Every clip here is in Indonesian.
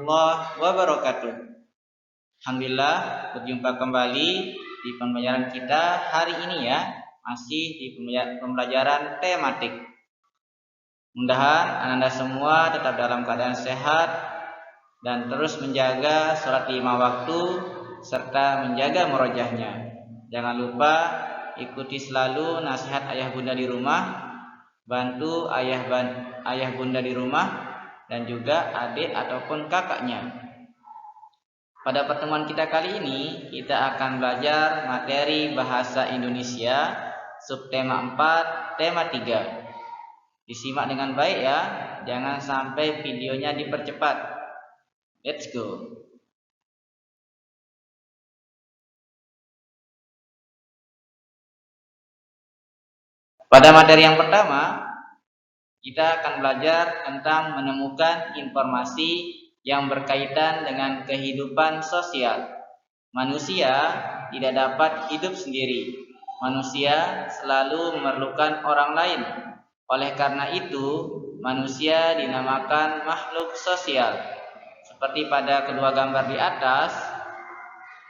warahmatullahi wabarakatuh. Alhamdulillah berjumpa kembali di pembelajaran kita hari ini ya, masih di pembelajaran tematik. Mudah-mudahan Anda semua tetap dalam keadaan sehat dan terus menjaga sholat 5 waktu serta menjaga murojaahnya. Jangan lupa ikuti selalu nasihat ayah bunda di rumah, bantu ayah bunda di rumah dan juga adik ataupun kakaknya. Pada pertemuan kita kali ini kita akan belajar materi bahasa Indonesia subtema 4 tema 3. Disimak dengan baik ya, jangan sampai videonya dipercepat. Let's go. Pada materi yang pertama kita akan belajar tentang menemukan informasi yang berkaitan dengan kehidupan sosial. Manusia tidak dapat hidup sendiri. Manusia selalu memerlukan orang lain. Oleh karena itu, manusia dinamakan makhluk sosial. Seperti pada kedua gambar di atas,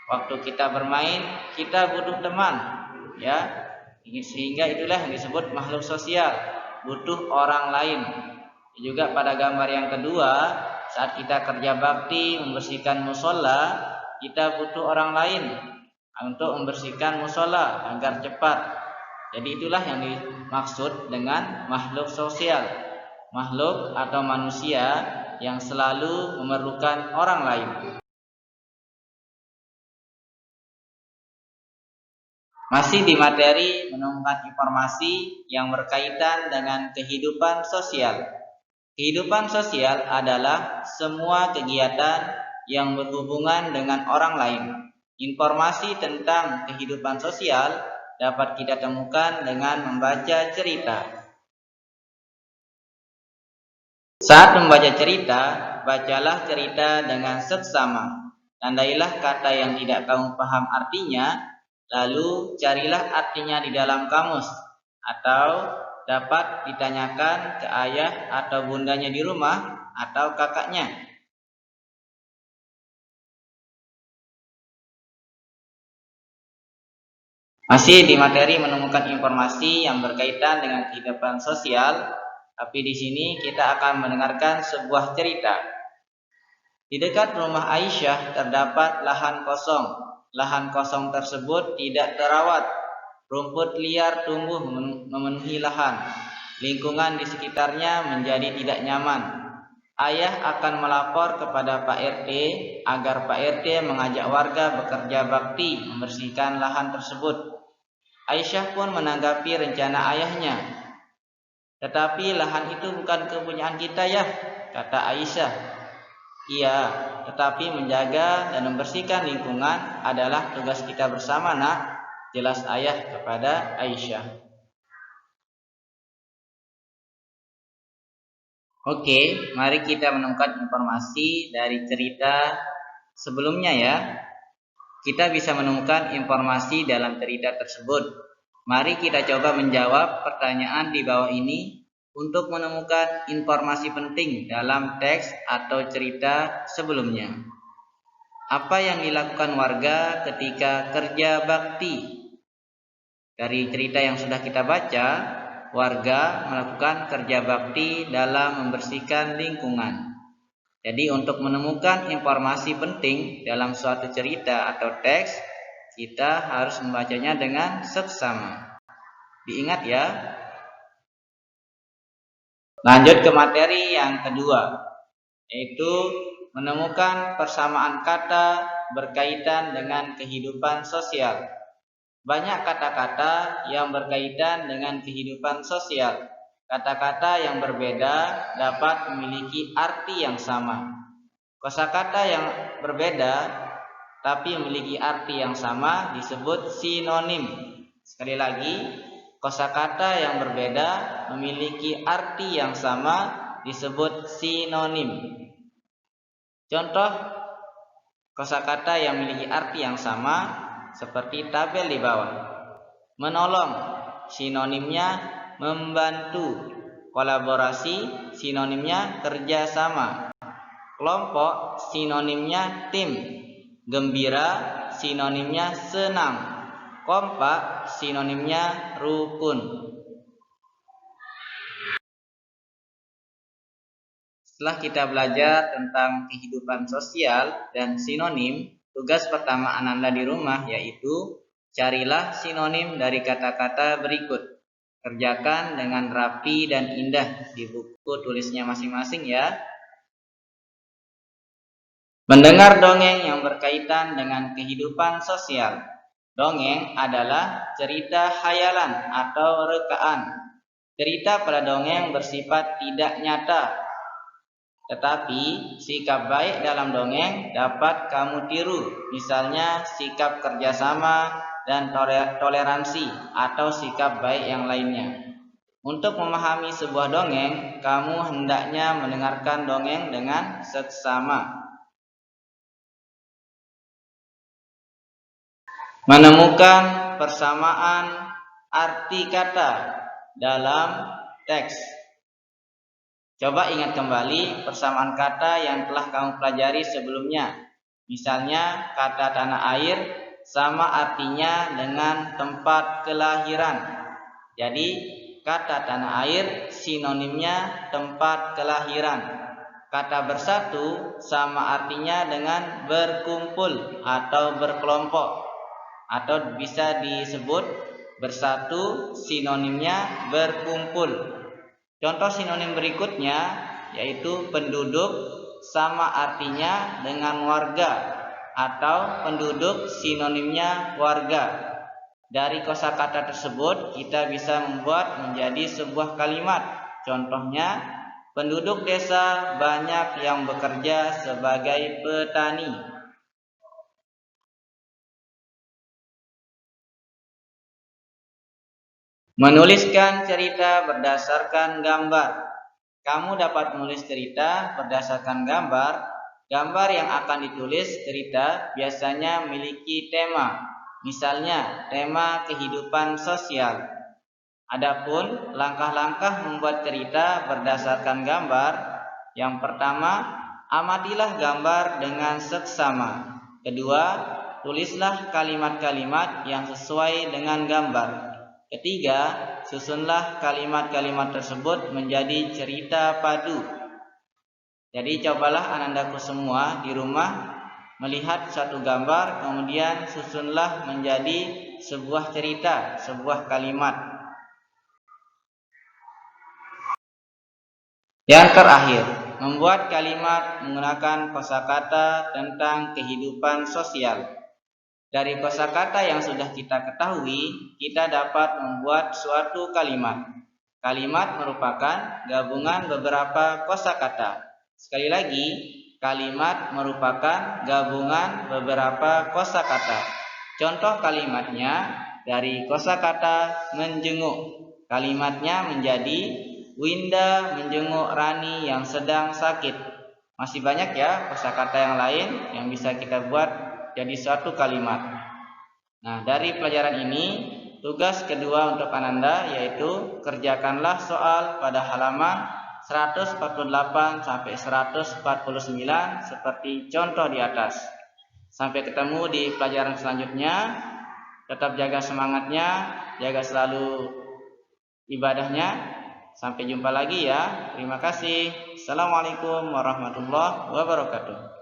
waktu kita bermain, kita butuh teman, ya. Sehingga itulah yang disebut makhluk sosial, butuh orang lain. Juga pada gambar yang kedua, saat kita kerja bakti membersihkan musola, kita butuh orang lain untuk membersihkan musola agar cepat. Jadi itulah yang dimaksud dengan makhluk sosial, makhluk atau manusia yang selalu memerlukan orang lain. Masih di materi menemukan informasi yang berkaitan dengan kehidupan sosial. Kehidupan sosial adalah semua kegiatan yang berhubungan dengan orang lain. Informasi tentang kehidupan sosial dapat kita temukan dengan membaca cerita. Saat membaca cerita, bacalah cerita dengan seksama. Tandailah kata yang tidak kamu paham artinya, lalu carilah artinya di dalam kamus, atau dapat ditanyakan ke ayah atau bundanya di rumah atau kakaknya. Masih di materi menemukan informasi yang berkaitan dengan kehidupan sosial, tapi di sini kita akan mendengarkan sebuah cerita. Di dekat rumah Aisyah terdapat lahan kosong. Lahan kosong tersebut tidak terawat. Rumput liar tumbuh memenuhi lahan. Lingkungan di sekitarnya menjadi tidak nyaman. Ayah akan melapor kepada Pak RT agar Pak RT mengajak warga bekerja bakti membersihkan lahan tersebut. Aisyah pun menanggapi rencana ayahnya. Tetapi lahan itu bukan kepunyaan kita ya, kata Aisyah. Iya, tetapi menjaga dan membersihkan lingkungan adalah tugas kita bersama, nak, jelas ayah kepada Aisyah. Oke, mari kita menemukan informasi dari cerita sebelumnya ya. Kita bisa menemukan informasi dalam cerita tersebut. Mari kita coba menjawab pertanyaan di bawah ini untuk menemukan informasi penting dalam teks atau cerita sebelumnya. Apa yang dilakukan warga ketika kerja bakti? Dari cerita yang sudah kita baca, warga melakukan kerja bakti dalam membersihkan lingkungan. Jadi untuk menemukan informasi penting dalam suatu cerita atau teks, kita harus membacanya dengan seksama. Diingat ya. Lanjut ke materi yang kedua, yaitu menemukan persamaan kata berkaitan dengan kehidupan sosial. Banyak kata-kata yang berkaitan dengan kehidupan sosial. Kata-kata yang berbeda dapat memiliki arti yang sama. Kosakata yang berbeda tapi memiliki arti yang sama disebut sinonim. Sekali lagi, kosakata yang berbeda memiliki arti yang sama disebut sinonim. Contoh kosakata yang memiliki arti yang sama seperti tabel di bawah. Menolong, sinonimnya membantu. Kolaborasi, sinonimnya kerjasama. Kelompok sinonimnya tim. Gembira sinonimnya senang. Kompak sinonimnya rukun. Setelah kita belajar tentang kehidupan sosial dan sinonim, tugas pertama Ananda di rumah yaitu carilah sinonim dari kata-kata berikut. Kerjakan dengan rapi dan indah di buku tulisnya masing-masing ya. Mendengar dongeng yang berkaitan dengan kehidupan sosial. Dongeng adalah cerita khayalan atau rekaan. Cerita pada dongeng bersifat tidak nyata, tetapi sikap baik dalam dongeng dapat kamu tiru, misalnya sikap kerjasama dan toleransi atau sikap baik yang lainnya. Untuk memahami sebuah dongeng, kamu hendaknya mendengarkan dongeng dengan seksama. Menemukan persamaan arti kata dalam teks. Coba ingat kembali persamaan kata yang telah kamu pelajari sebelumnya. Misalnya kata tanah air sama artinya dengan tempat kelahiran. Jadi kata tanah air sinonimnya tempat kelahiran. Kata bersatu sama artinya dengan berkumpul atau berkelompok. Atau bisa disebut bersatu sinonimnya berkumpul. Contoh sinonim berikutnya yaitu penduduk sama artinya dengan warga atau penduduk sinonimnya warga. Dari kosakata tersebut kita bisa membuat menjadi sebuah kalimat. Contohnya, penduduk desa banyak yang bekerja sebagai petani. Menuliskan cerita berdasarkan gambar. Kamu dapat menulis cerita berdasarkan gambar. Gambar yang akan ditulis cerita biasanya memiliki tema. Misalnya, tema kehidupan sosial. Adapun langkah-langkah membuat cerita berdasarkan gambar. Yang pertama, amatilah gambar dengan seksama. Kedua, tulislah kalimat-kalimat yang sesuai dengan gambar. Ketiga, susunlah kalimat-kalimat tersebut menjadi cerita padu. Jadi cobalah anandaku semua di rumah melihat satu gambar, kemudian susunlah menjadi sebuah cerita, sebuah kalimat. Yang terakhir, membuat kalimat menggunakan kosakata tentang kehidupan sosial. Dari kosakata yang sudah kita ketahui, kita dapat membuat suatu kalimat. Kalimat merupakan gabungan beberapa kosakata. Sekali lagi, kalimat merupakan gabungan beberapa kosakata. Contoh kalimatnya dari kosakata menjenguk. Kalimatnya menjadi Winda menjenguk Rani yang sedang sakit. Masih banyak ya kosakata yang lain yang bisa kita buat jadi suatu kalimat. Nah, dari pelajaran ini, tugas kedua untuk Ananda yaitu kerjakanlah soal pada halaman 148 sampai 149 seperti contoh di atas. Sampai ketemu di pelajaran selanjutnya. Tetap jaga semangatnya, jaga selalu ibadahnya. Sampai jumpa lagi ya. Terima kasih. Assalamualaikum warahmatullahi wabarakatuh.